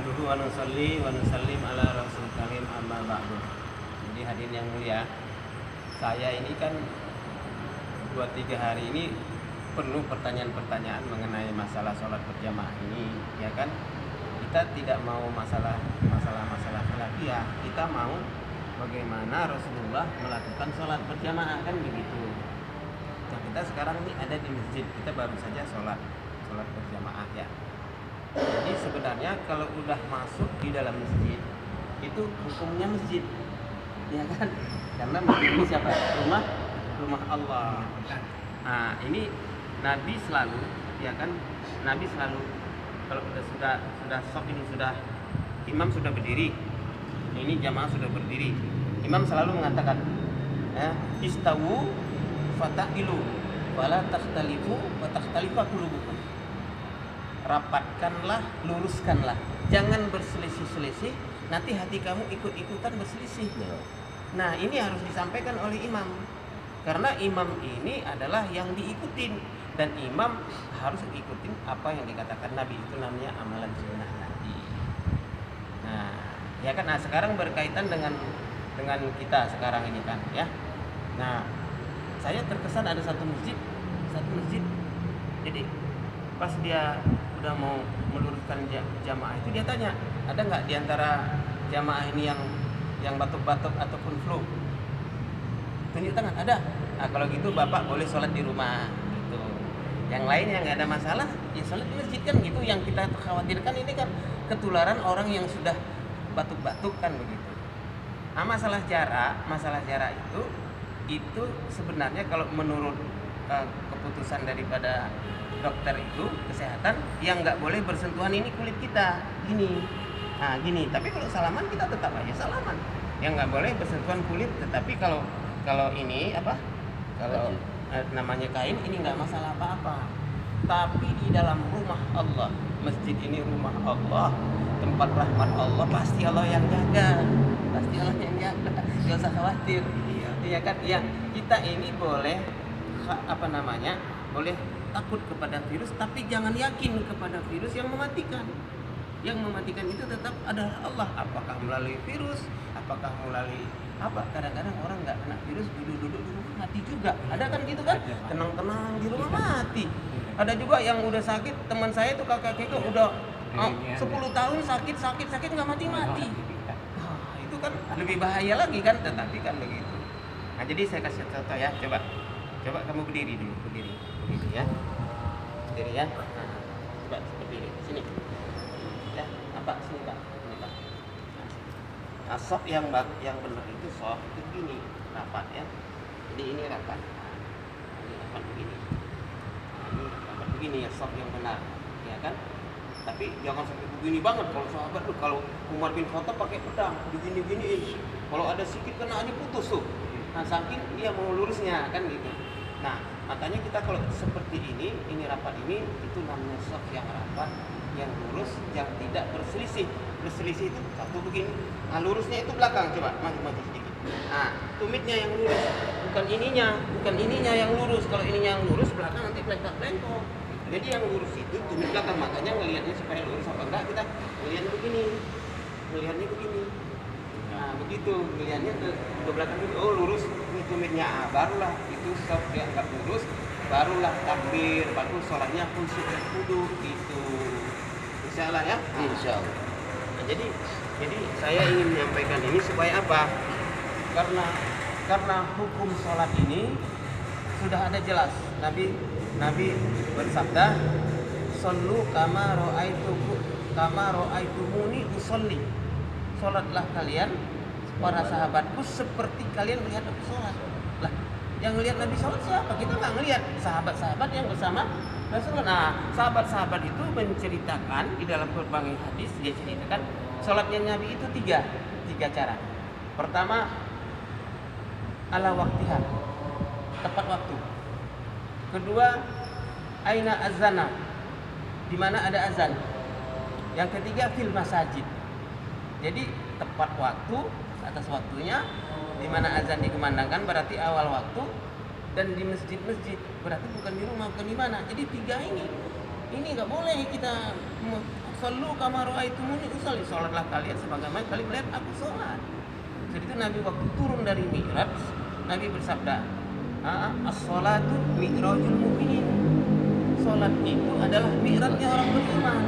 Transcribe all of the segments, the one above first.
nahmaduhu wa nusalli wa nusallim ala rasul karim amma ba'du. Jadi hadirin yang mulia, saya ini kan 2-3 hari ini penuh pertanyaan-pertanyaan mengenai masalah sholat berjamaah ini, ya kan? Kita tidak mau masalah khilafiyah, kita mau bagaimana Rasulullah melakukan sholat berjamaah, kan begitu. Nah, kita sekarang ini ada di masjid, kita baru saja sholat berjamaah ya. Jadi sebenarnya kalau udah masuk di dalam masjid itu hukumnya masjid, ya kan? Karena masjid ini siapa? Rumah Allah. Nah, ini Nabi selalu, ya kan? Nabi selalu kalau sudah sok ini sudah imam sudah berdiri, ini jamaah sudah berdiri, imam selalu mengatakan, istawu fata'ilu wala takhtalifu wa takhtalifa qulubukum. Rapatkanlah, luruskanlah, jangan berselisih-selisih, nanti hati kamu ikut-ikutan berselisih. Nah, ini harus disampaikan oleh imam, karena imam ini adalah yang diikutin, dan imam harus ikutin apa yang dikatakan Nabi, itu namanya amalan sunnah Nabi. Nah, ya kan. Nah, sekarang berkaitan dengan kita sekarang ini kan, ya. Nah, saya terkesan ada satu masjid, jadi pas dia udah mau meluruskan jamaah itu, dia tanya, ada nggak diantara jamaah ini yang batuk-batuk ataupun flu? Tunjuk tangan, ada. Nah, kalau gitu bapak boleh sholat di rumah gitu. Yang lain yang nggak ada masalah ya sholat di masjid, kan gitu. Yang kita khawatirkan ini kan ketularan orang yang sudah batuk-batuk, kan begitu. Nah, masalah jarak itu sebenarnya kalau menurut keputusan daripada dokter itu kesehatan, yang nggak boleh bersentuhan ini kulit kita gini. Nah, gini. Tapi kalau salaman kita tetap aja salaman. Yang nggak boleh bersentuhan kulit. Tetapi kalau ini apa? Kalau namanya kain ini nggak masalah apa-apa. Tapi di dalam rumah Allah, masjid ini rumah Allah, tempat rahmat Allah, pasti Allah yang jaga. Nggak usah khawatir. Iya kan? Ya, kita ini boleh boleh takut kepada virus, tapi jangan yakin kepada virus yang mematikan. Yang mematikan itu tetap adalah Allah. Apakah melalui virus, apakah melalui apa? Kadang-kadang orang nggak kena virus, duduk di rumah mati juga. Ada kan gitu kan? Tenang-tenang di rumah mati. Ada juga yang udah sakit, teman saya itu kakek udah 10 tahun sakit nggak mati-mati. Nah, itu kan lebih bahaya lagi kan, tetapi kan begitu. Nah, jadi saya kasih contoh ya, coba kamu berdiri dulu, berdiri ya, nah, coba berdiri sini, ya, sini pak, nah, sok yang benar itu sok itu gini, rapat ya, jadi ini rapat, ini rapat begini, nah, ini rapat begini ya, sok yang benar, ya kan? Tapi jangan sampai begini banget. Kalau sahabat tuh, kalau Umar bin Khattab pakai pedang begini, kalau ada sikit kena aja putus tuh. Nah, saking dia mau lurusnya kan gitu. Nah, makanya kita kalau seperti ini rapat ini, itu namanya shaf yang rapat, yang lurus, yang tidak berselisih. Berselisih itu satu begini. Nah, lurusnya itu belakang, coba maju sedikit. Nah, tumitnya yang lurus, bukan ininya yang lurus. Kalau ininya yang lurus, belakang nanti plengkok. Jadi yang lurus itu tumit belakang, makanya ngelihatnya supaya lurus apa enggak, kita ngelihatnya begini. Nah, begitu ngelihatnya ke belakang itu, oh lurus ini tumitnya, barulah itu stop dianggap lurus, barulah takbir, baru sholatnya khusyuk dan khudu gitu. Insyaallah ya. Insyaallah. Nah, jadi saya ingin menyampaikan ini supaya apa? Karena hukum sholat ini sudah ada jelas. Nabi bersabda, "Shollu kama ra'aitumuni usolli." Sholatlah kalian, para sahabatku, seperti kalian melihat aku sholat. Lah, yang melihat Nabi sholat siapa? Kita nggak ngelihat. Sahabat-sahabat yang bersama Rasulullah. Nah, sahabat-sahabat itu menceritakan di dalam berbagai hadis, dia ceritakan sholatnya Nabi itu tiga cara. Pertama, ala waktiha, tepat waktu. Kedua, aina azana, di mana ada azan. Yang ketiga, fil masajid. Jadi tepat waktu, atas waktunya, di mana azan dikumandangkan berarti awal waktu, dan di masjid berarti bukan di rumah, bukan di mana. Jadi tiga ini nggak boleh kita sallu kama ra'aitumuni usolli, salatlah kalian sebagaimana kalian melihat aku salat. Jadi itu Nabi waktu turun dari Mi'raj, Nabi bersabda, as-salatu mi'rajul mu'minin. Salat itu adalah mi'rajnya orang beriman.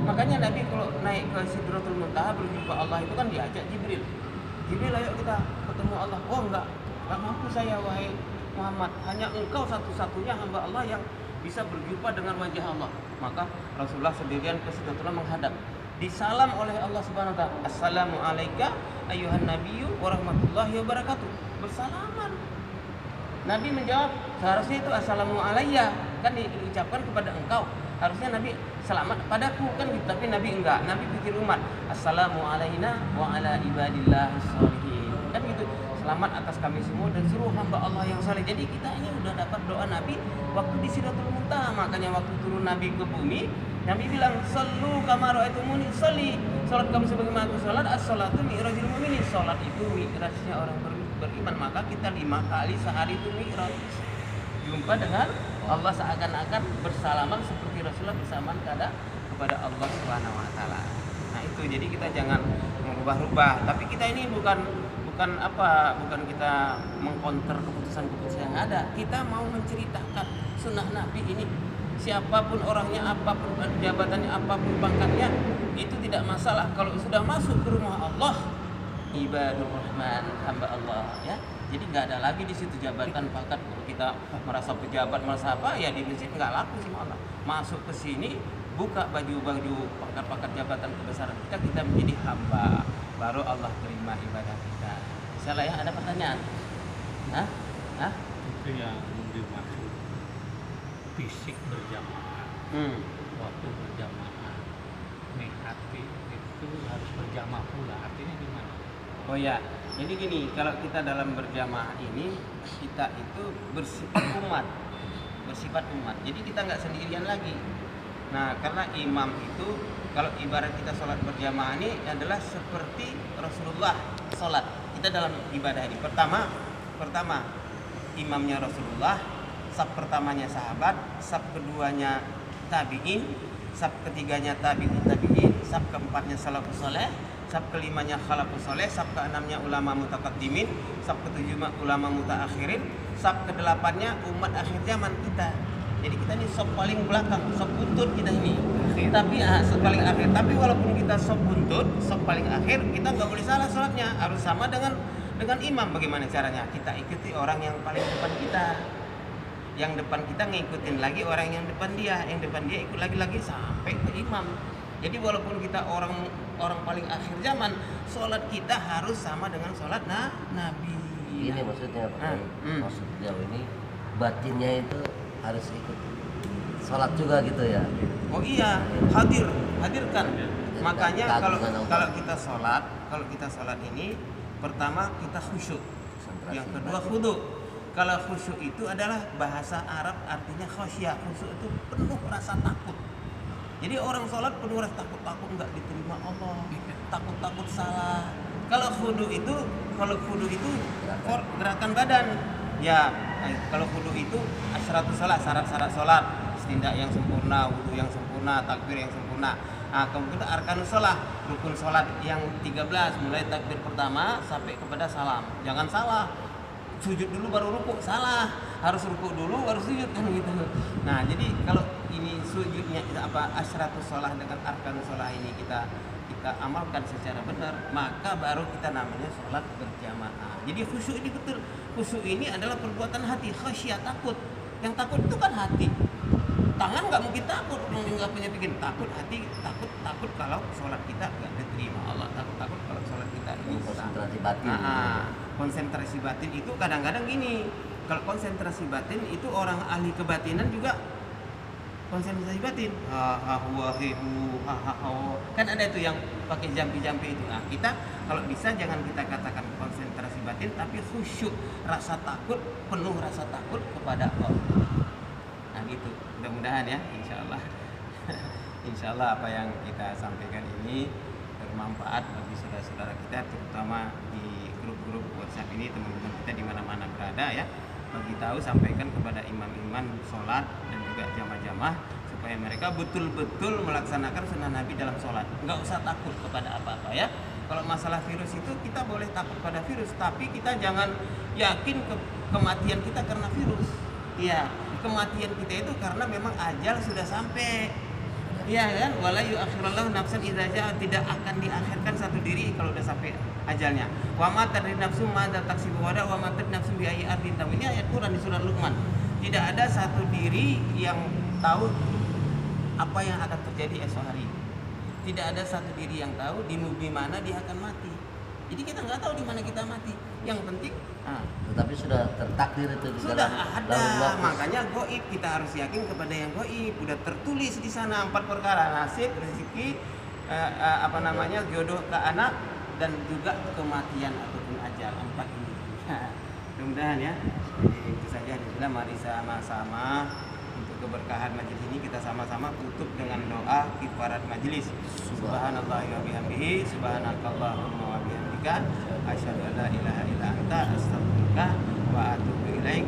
Makanya Nabi kalau naik ke Sidratul Muntaha berjumpa Allah itu kan diajak Jibril. Jibril, ayo kita ketemu Allah. Oh enggak mampu saya wahai Muhammad. Hanya engkau satu-satunya hamba Allah yang bisa berjumpa dengan wajah Allah. Maka Rasulullah sendirian ke Sidratul menghadap. Disalam oleh Allah Subhanahu wa taala. Assalamu alayka ayyuhan nabiyyu wa rahmatullahi wa barakatuh. Bersalaman. Nabi menjawab, seharusnya itu assalamu alayya, kan diucapkan kepada engkau. Harusnya Nabi selamat padaku kan gitu, tapi Nabi enggak. Nabi pikir umat, assalamu alaina wa ala ibadillahis sholihin. Kan gitu. Selamat atas kami semua dan seluruh hamba Allah yang saleh. Jadi kita ini udah dapat doa Nabi waktu di Sidratul Muntaha. Makanya waktu turun Nabi ke bumi, Nabi bilang, sallu kama ra'aitumuni usolli. Salat kamu sebagaimana aku salat. As-salatu mi'rajul mu'minin. Salat itu mi'rajnya orang beriman. Maka kita 5 kali sehari itu mi'raj. Jumpa dengan Allah seakan-akan bersalaman seperti Rasulullah bersalaman kepada Allah Subhanahu wa taala. Nah, itu jadi kita jangan merubah-rubah. Tapi kita ini bukan kita mengkonter keputusan-keputusan yang ada. Kita mau menceritakan sunnah Nabi ini. Siapapun orangnya, apapun jabatannya, apapun pangkatnya, itu tidak masalah. Kalau sudah masuk ke rumah Allah, ibadur rahman, hamba Allah, ya. Jadi nggak ada lagi di situ jabatan pangkat. Kalau kita merasa pejabat, merasa apa, ya di masjid nggak laku sih Allah. Masuk ke sini, buka baju-baju pangkat-pangkat jabatan kebesaran kita menjadi hamba. Baru Allah terima ibadah kita. Insyaallah ya, ada pertanyaan? Hah? Itu yang dimaksud fisik berjamaah. Waktu berjamaah, nih hati itu harus berjamaah pula. Artinya gimana? Oh ya, jadi gini, kalau kita dalam berjamaah ini, kita itu bersifat umat. Jadi kita nggak sendirian lagi. Nah, karena imam itu, kalau ibarat kita sholat berjamaah ini adalah seperti Rasulullah sholat. Kita dalam ibadah ini, pertama imamnya Rasulullah, saf pertamanya sahabat, saf keduanya tabi'in, saf ketiganya tabi'in, saf keempatnya salafus saleh, saf kelimanya khalafus saleh, saf keenamnya ulama mutaqaddimin, saf ketujuhnya ulama mutaakhirin, saf kedelapannya umat akhir zaman kita. Jadi kita ini saf paling belakang, saf buntut kita ini. Tapi saf paling akhir. Tapi walaupun kita saf buntut, saf paling akhir, kita nggak boleh salah sholatnya. Harus sama dengan imam. Bagaimana caranya? Kita ikuti orang yang paling depan kita. Yang depan kita ngikutin lagi orang yang depan dia. Yang depan dia ikut lagi sampai ke imam. Jadi walaupun kita orang paling akhir zaman, sholat kita harus sama dengan sholat Nabi. Ini maksudnya maksudnya ini batinnya itu harus ikut sholat juga gitu ya. Oh iya, hadirkan. Makanya kalau kita sholat ini, pertama kita khusyuk, yang kedua khudu. Kalau khusyuk itu adalah bahasa Arab artinya khasyah. Khusyuk itu penuh rasa takut. Jadi orang sholat penuh rasa takut nggak diterima Allah, takut salah. Kalau khudu itu gerakan badan. Ya, kalau khudu itu asyratus salat, syarat-syarat sholat, istindak yang sempurna, wudu yang sempurna, takbir yang sempurna. Nah, kemudian arkanus sholat, rukun sholat yang 13, mulai takbir pertama sampai kepada salam. Jangan salah, sujud dulu baru rukuk, salah. Harus rukuk dulu baru sujud kan gitu. Nah, jadi kalau ini sujudnya asyratus sholat dengan arkanus sholat ini kita amalkan secara benar, maka baru kita namanya sholat berjamaah. Jadi khusyuk ini betul. Khusyuk ini adalah perbuatan hati, khasyah, takut. Yang takut itu kan hati. Tangan nggak mungkin takut, nggak punya pikiran. Takut hati, takut kalau sholat kita nggak diterima Allah. Takut kalau sholat kita ini konsentrasi batin. Konsentrasi batin itu kadang-kadang gini. Kalau konsentrasi batin itu orang ahli kebatinan juga konsentrasi batin. Kan ada itu yang pakai jampi-jampi itu. Nah, kita kalau bisa jangan kita katakan konsentrasi batin, tapi khusyuk, rasa takut, penuh rasa takut kepada Allah. Nah gitu, mudah-mudahan ya, insyaallah. Insyaallah apa yang kita sampaikan ini bermanfaat bagi saudara-saudara kita, terutama di grup-grup WhatsApp ini, teman-teman kita di mana-mana berada ya. Bagi tahu, sampaikan kepada imam-imam sholat dan juga jamaah-jamaah supaya mereka betul-betul melaksanakan sunnah Nabi dalam sholat. Nggak usah takut kepada apa-apa ya. Kalau masalah virus itu kita boleh takut pada virus, tapi kita jangan yakin kematian kita karena virus. Iya, kematian kita itu karena memang ajal sudah sampai. Iya kan? Wala yu'akhirullahu nafsan idza jaa, tidak akan diakhirkan satu diri kalau udah sampai ajalnya. Wa ma tadri nafsum ma taksibu wada wa ma tadri nafsum bi ayyi ardin tamut. Ini ayat Quran di surat Luqman. Tidak ada satu diri yang tahu apa yang akan terjadi esok hari. Tidak ada satu diri yang tahu di mana dia akan mati. Jadi kita nggak tahu di mana kita mati. Yang penting, tetapi sudah tertakdir itu di sudah dalam ada. Makanya goib, kita harus yakin kepada yang goib. Udah tertulis di sana 4 perkara: nasib, rezeki, jodoh ke anak, dan juga kematian ataupun ajal. 4 ini. Mudah-mudahan ya. Jadi itu saja. Bismillah, mari sama-sama untuk keberkahan majelis ini kita sama-sama tutup dengan doa kifarat majelis. Subhanallahi wa bihamdihi, subhanakallahumma wa bihamdika, asyhadu an la ilaha illa anta, astaghfiruka wa atubu ilaik.